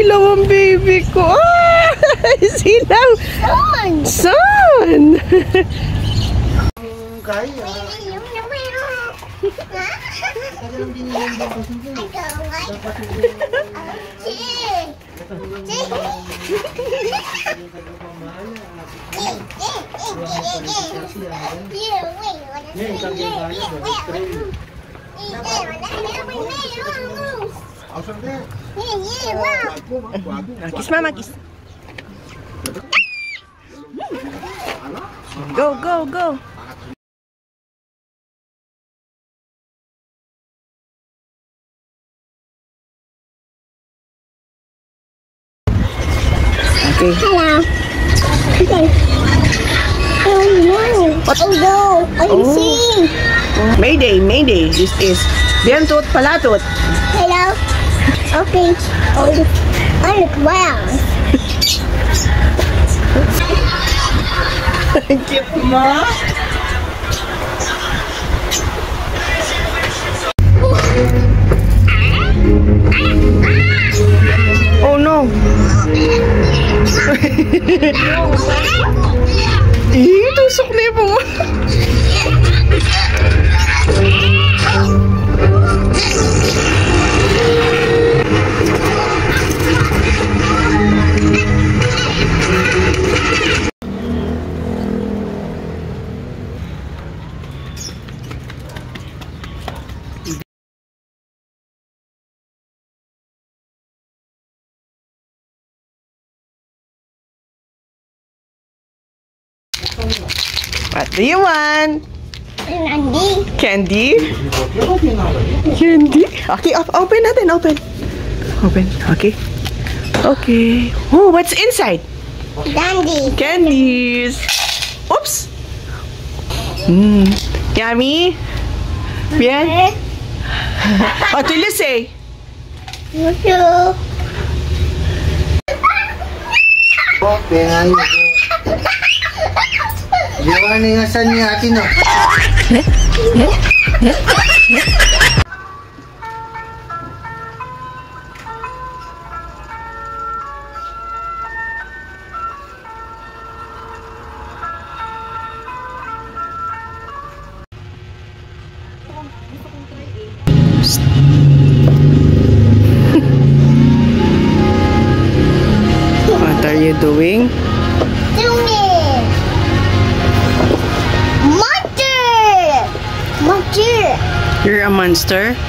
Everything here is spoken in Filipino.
Umiilaw ang baby ko. Ah! Silaw. Son. Kaya. Kiss mama, kiss. Go, go, go. Okay. Hello. Okay. Oh no. What? Oh no. I can see. Mayday, Mayday. This is Bientut Palatut. Hello. Okay. Oh, on the ground. Thank you, Ma. Oh no. Tusok na po. What do you want? Candy. Candy? Candy? Okay, open natin, open. Open, okay. Okay. Oh, what's inside? Candy. Candies. Oops. Yummy? Bien? What will you say? You too. Pengan. Diwa na nga saan niya atin, no? What are you doing? Monster! You're a monster?